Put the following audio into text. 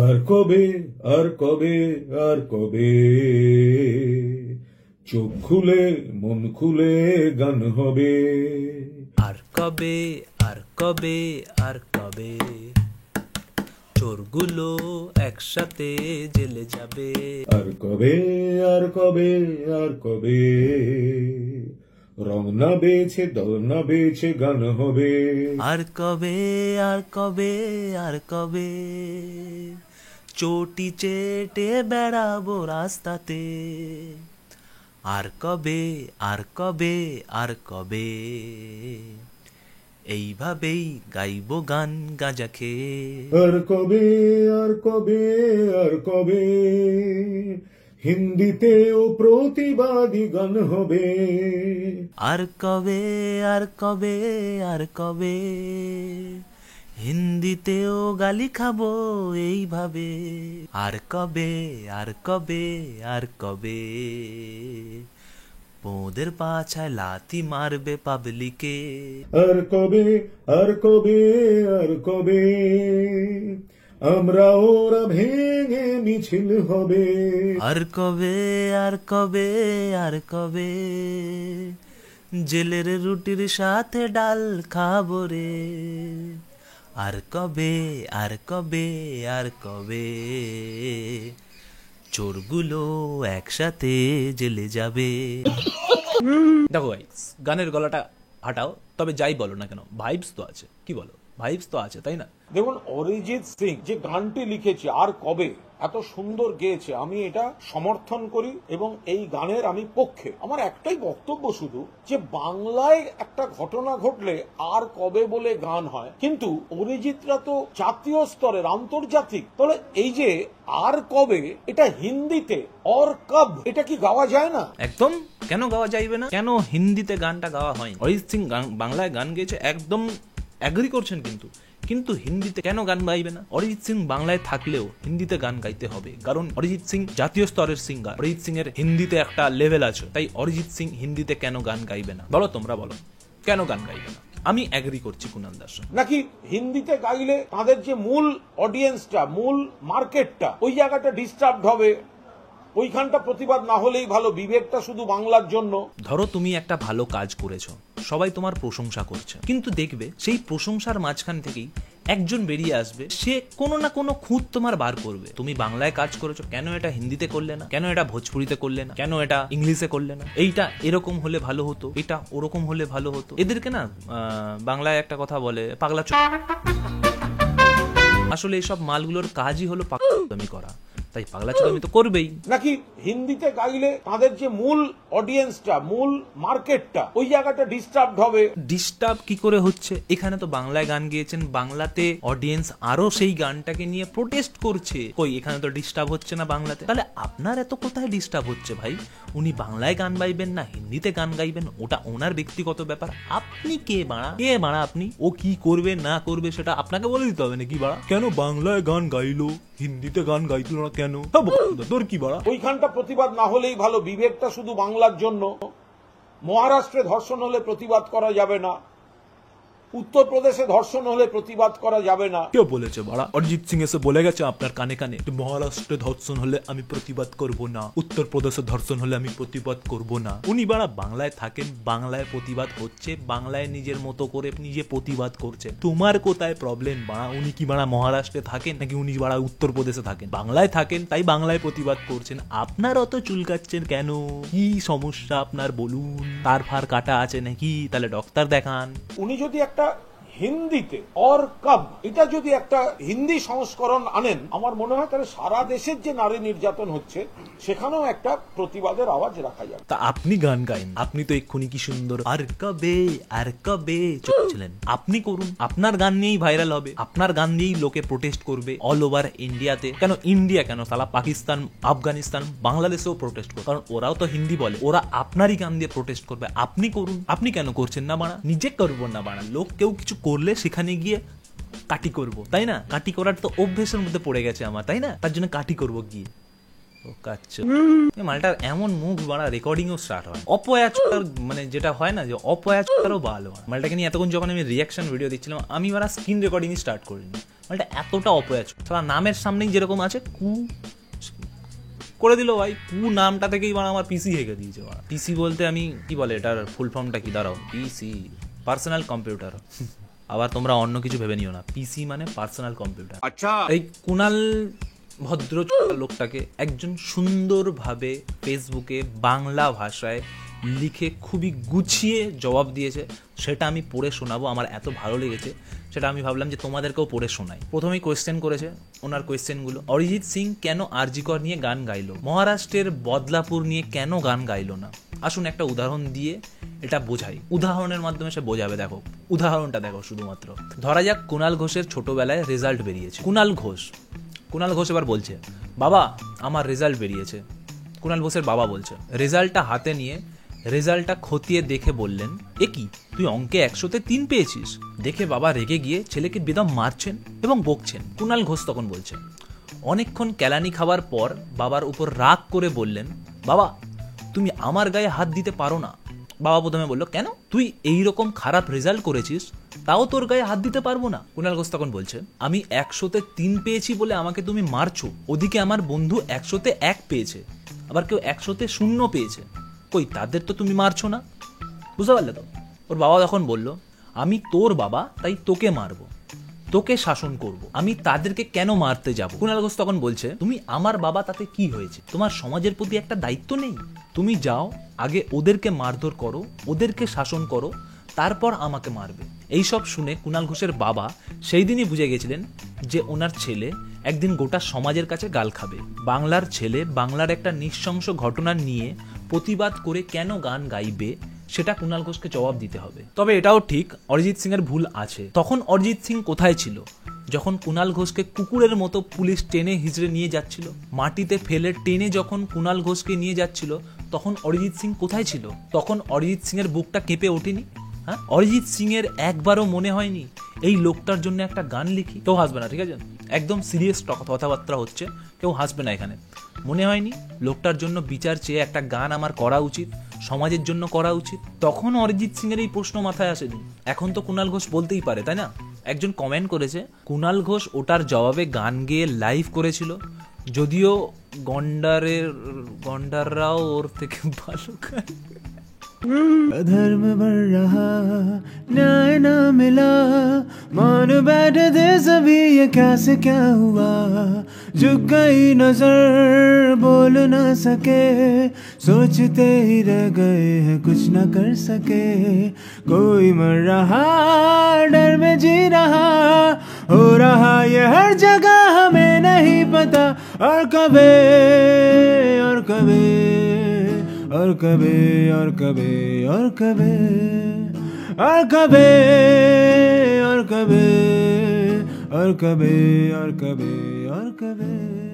আর কবে, আর কবে, আর কবে চোখ খুলে মন খুলে গান হবে। আর কবে, আর কবে, আর কবে চোরগুলো একসাথে জেলে যাবে। আর কবে, আর কবে, আর কবে রং না বেছে দল না বেছে গান হবে। আর কবে, আর কবে, আর কবে চটি চেটে বেড়াবো রাস্তাতে। আর কবে, আর কবে, আর কবে এইভাবেই গাইবো গান গাঁজা খেয়ে। আর কবে, আর কবে, আর কবে হিন্দিতেও প্রতিবাদী গান হবে। আর কবে, আর কবে, আর কবে হিন্দিতেও গালি খাবো এইভাবে। আর কবে, আর কবে, আর কবে পোদের পাছায় লাথি মারবে পাবলিকে। আর কবে, আর কবে, আর কবে আমরা ওরা ভেঙে মিছিল হবে। আর কবে, আর কবে, আর কবে জেলের রুটির সাথে ডাল খাবো রে। আর কবে, আর কবে, আর কবে চোরগুলো একসাথে জেলে যাবে। দেখো গাইস, গানের গলাটা হাঁটাও, তবে যাই বলো না কেন ভাইবস তো আছে। কি বলো, ভাইবস তো আছে, তাই না? দেখুন, অরিজিৎ সিং যে গানটি লিখেছে আর কবে, এত সুন্দর গেয়েছে, আমি এটা সমর্থন করি এবং এই গানের আমি পক্ষে। আমার একটাই বক্তব্য শুধু, যে বাংলায় একটা ঘটনা ঘটলে আর কবে বলে গান হয়, কিন্তু অরিজিৎরা তো জাতীয় স্তরের, আন্তর্জাতিক, তাহলে এই যে আর কবে এটা হিন্দিতে অর কব, এটা কি গাওয়া যায় না? একদম, কেন গাওয়া যাইবে না? কেন হিন্দিতে গানটা গাওয়া হয়? অরিজিৎ সিং বাংলায় গান গেয়েছে, একদম এগ্রি করছেন, কিন্তু হিন্দিতে কেন গান গাইবে না? অরিজিৎ সিং বাংলায় থাকলেও হিন্দিতে গান গাইতে হবে, কারণ অরিজিৎ সিং জাতীয় স্তরের সিঙ্গার। অরিজিৎ সিং এর হিন্দিতে একটা লেভেল আছে, তাই অরিজিৎ সিং হিন্দিতে কেন গান গাইবে না? বলো, তোমরা বলো, কেন গান গাইবে না? আমি এগ্রি করছি কুনাল দাস। নাকি হিন্দিতে গাইলে তাদের যে মূল অডিয়েন্সটা, মূল মার্কেটটা, ওই জায়গাটা ডিস্টার্ব হবে, ওইখানটা প্রতিবাদ না হলেই ভালো, বিবেকটা শুধু বাংলার জন্য। ধরো তুমি একটা ভালো কাজ করেছো, সবাই তোমার প্রশংসা করছে, কিন্তু দেখবে সেই প্রশংসার মাঝখান থেকেই একজন বেরিয়ে আসবে, সে কোনো না কোনো খুঁত তোমার বার করবে। তুমি বাংলায় কাজ করেছো, কেন এটা হিন্দিতে করলে না? কেন এটা ভোজপুরিতে করলে না? কেন এটা ইংলিশে করলে না? এইটা এরকম হলে ভালো হতো, এটা ওরকম হলে ভালো হতো। এদেরকে না বাংলায় একটা কথা বলে, পাগলা। আসলে এইসব মালগুলোর কাজই হলো পাগলামি করা, তাই পাগলাচোদামি তো করবেই। নাকি হিন্দিতে গাইলে তাদের যে মূল অডিয়েন্সটা, মূল মার্কেটটা, ওই জায়গাটা ডিস্টার্ব হবে। ডিস্টার্ব কি করে হচ্ছে? এখানে তো বাংলায় গান গিয়েছেন, বাংলাতে অডিয়েন্স আরো সেই গানটাকে নিয়ে প্রোটেস্ট করছে। কই, এখানে তো ডিস্টার্ব হচ্ছে না বাংলাতে? তাহলে আপনার এত কোথায় ডিস্টার্ব হচ্ছে ভাই? উনি বাংলায় গান গাইবেন না হিন্দিতে গান গাইবেন, ওটা ওনার ব্যক্তিগত ব্যাপার। আপনি কে বাড়া? কে বাড়া আপনি? ও কি করবে না করবে সেটা আপনাকে বলে দিতে হবে নাকি বাড়া? কেন বাংলায় গান গাইলো, হিন্দিতে গান গাইতো না কেন? তোর কি বাড়া? ওইখানটা প্রতিবাদ না হলেই ভালো, বিবেকটা শুধু বাংলার জন্য। মহারাষ্ট্রে ধর্ষণ হলে প্রতিবাদ করা যাবে না, উত্তরপ্রদেশে ধর্ষণ হলে প্রতিবাদ করা যাবে না। কেউ বলেছে বাড়া? অরিজিৎ সিং এসে বলে গেছে আপনার কানে কানে, মহারাষ্ট্রে ধর্ষণ হলে আমি প্রতিবাদ করব না, উত্তরপ্রদেশে ধর্ষণ হলে আমি প্রতিবাদ করব না। উনি বাড়া বাংলায় থাকেন, বাংলায় প্রতিবাদ হচ্ছে, বাংলায় নিজের মতো করে নিজে প্রতিবাদ করছেন। তোমার কোথায় প্রবলেম বাড়া? উনি কি বাড়া মহারাষ্ট্রে থাকেন নাকি উনি বাড়া উত্তরপ্রদেশে থাকেন? বাংলায় থাকেন, তাই বাংলায় প্রতিবাদ করছেন। আপনার অত চুলকাচ্ছেন কেন? কি সমস্যা আপনার বলুন? তার ফার কাটা আছে নাকি? তাহলে ডক্টর দেখান। উনি যদি একটা হিন্দিতে অর কব, এটা যদি একটা হিন্দি সংস্করণ আনেন, আমার মনে হয় তাহলে সারা দেশের যে নারী নির্যাতন হচ্ছে সেখানেও একটা প্রতিবাদের আওয়াজ রাখা যাবে। তা আপনি গান গাইন, আপনি তো এক্ষুনি কি সুন্দর আর কবে, আর কবে চলছিলেন। আপনি করুন, আপনার গান নিয়েই ভাইরাল হবে, আপনার গান নিয়েই লোকে প্রোটেস্ট করবে অল ওভার ইন্ডিয়াতে। কেন ইন্ডিয়া, কেন সালা পাকিস্তান, আফগানিস্তান, বাংলাদেশেও প্রোটেস্ট করবে, কারণ ওরাও তো হিন্দি বলে, ওরা আপনারই গান দিয়ে প্রোটেস্ট করবে। আপনি করুন, আপনি কেন করছেন না বাড়া? নিজে করবো না বাড়া, লোক কেউ কিছু করলে সেখানে গিয়ে কাটি করব, তাই না? কাটি করার তো অভ্যেসের মধ্যে পড়ে গেছে আমার, তাই না? তার জন্য কাটি করব গিয়ে। ও কাচ্চ মালটার এমন মুখ বাড়া রেকর্ডিংও স্টার্ট হয় অপয়াচটার, মানে যেটা হয় না যে অপয়াচটারও ভালো হয়। মালটাকে নিয়ে এতক্ষণ যখন আমি রিয়াকশন ভিডিও দিচ্ছিলাম আমি বাড়া স্ক্রিন রেকর্ডিং স্টার্ট করিনি। মালটা এতটা অপয়াচ, সারা নামের সামনেই যেরকম আছে কু করে দিল ভাই, কু নামটা থেকেই বাড়া আমার পিসি হেঁকে দিয়েছে। পিসি বলতে আমি কি বলে এটার ফুল ফর্মটা কি, দাঁড়াও, পিসি পার্সোনাল কম্পিউটার। আবার তোমরা অন্য কিছু ভেবে নিও না, পিসি মানে পার্সোনাল কম্পিউটার। আচ্ছা, এই কুনাল ভদ্র লোকটাকে একজন সুন্দরভাবে ফেসবুকে বাংলা ভাষায় লিখে খুবই গুছিয়ে জবাব দিয়েছে, সেটা আমি পড়ে শোনাবো। আমার এত ভালো লেগেছে সেটা আমি ভাবলাম যে তোমাদেরকেও পড়ে শোনাই। প্রথমেই কোয়েশ্চেন করেছে, ওনার কোয়েশ্চেনগুলো: অরিজিৎ সিং কেন আরজিকর নিয়ে গান গাইলো, মহারাষ্ট্রের বদলাপুর নিয়ে কেন গান গাইলো না। আসুন একটা উদাহরণ দিয়ে এটা বোঝাই, উদাহরণের মাধ্যমে সে বোঝাবে। দেখো উদাহরণটা দেখো শুধুমাত্র। ধরা যাক কুণাল ঘোষের ছোটবেলায় রেজাল্ট বেরিয়েছে। কুণাল ঘোষ এবার বলছে, বাবা আমার রেজাল্ট বেরিয়েছে। কুণাল ঘোষের বাবা বলছে, রেজাল্টটা হাতে নিয়ে রেজাল্টটা খতিয়ে দেখে বললেন, এ কি তুই অঙ্কে 100-তে 3 পেয়েছিস। দেখে বাবা রেগে গিয়ে ছেলেকে বেদম মারছেন এবং বকছেন। কুণাল ঘোষ তখন বলছে, অনেকক্ষণ কেলানি খাওয়ার পর বাবার উপর রাগ করে বললেন, বাবা তুমি আমার গায়ে হাত দিতে পারো না। বাবা প্রথমে বলল, কেন, তুই এইরকম খারাপ রেজাল্ট করেছিস তাও তোর গায়ে হাত দিতে পারবো না। কুণাল ঘোষ তখন বলছে, আমি 100-তে 3 পেয়েছি বলে আমাকে তুমি মারছো, ওদিকে আমার বন্ধু 100-তে 1 পেয়েছে, আবার কেউ 100-তে 0 পেয়েছে, কই তাদের তো তুমি মারছো না। বুঝতে পারলে তো? ওর বাবা তখন বলল, আমি তোর বাবা তাই তোকে মারবো, তোকে শাসন করব, আমি তাদেরকে কেন মারতে যাব। কুণাল ঘোষ তখন বলছে, তুমি আমার বাবা তাতে কি হয়েছে, তোমার সমাজের প্রতি একটা দায়িত্ব নেই? তুমি যাও আগে ওদেরকে মারধর করো, ওদেরকে শাসন করো, তারপর আমাকে মারবে। এই সব শুনে কুণাল ঘোষের বাবা সেই দিনই বুঝে গেছিলেন যে ওনার ছেলে একদিন গোটা সমাজের কাছে গাল খাবে। বাংলার ছেলে বাংলার একটা নৃশংস ঘটনা নিয়ে প্রতিবাদ করে কেন গান গাইবে সেটা কুণাল ঘোষকে জবাব দিতে হবে। তবে এটাও ঠিক, অরিজিৎ সিং এর ভুল আছে। তখন অরিজিৎ সিং কোথায় ছিল যখন কুণাল ঘোষকে কুকুরের মতো পুলিশ টেনে হিজড়ে নিয়ে যাচ্ছিল? মাটিতে ফেলে টেনে যখন কুণাল ঘোষকে নিয়ে যাচ্ছিল তখন অরিজিৎ সিং কোথায় ছিল? তখন অরিজিৎ সিং এর বুকটা কেঁপে ওঠেনি? হ্যাঁ, অরিজিৎ সিং এর একবারও মনে হয়নি এই লোকটার জন্য একটা গান লিখি? কেউ হাসবে না, ঠিক আছে? একদম সিরিয়াস কথাবার্তা হচ্ছে, কেউ হাসবে না এখানে। মনে হয়নি লোকটার জন্য বিচার চেয়ে একটা গান আমার করা উচিত, সমাজের জন্য করা উচিত? তখন অরিজিৎ সিং এর এই প্রশ্ন মাথায় আসেনি। এখন তো কুণাল ঘোষ বলতেই পারে, তাই না? একজন কমেন্ট করেছে, কুণাল ঘোষ ওটার জবাবে গান গেয়ে লাইভ করেছিল, যদিও গন্ডাররাও ওর থেকে ভালো গান। धर्म बढ़ रहा, न्याय ना मिला, मान बैठे थे सभी ये क्या से क्या हुआ, झुक गई नजर बोल ना सके, सोचते ही रह गए हैं कुछ ना कर सके, कोई मर रहा डर में जी रहा, हो रहा ये हर जगह हमें नहीं पता, और कभी और कभी और कभी और कभी और कभी और कभी और कभी और कभी और कभी और कभी।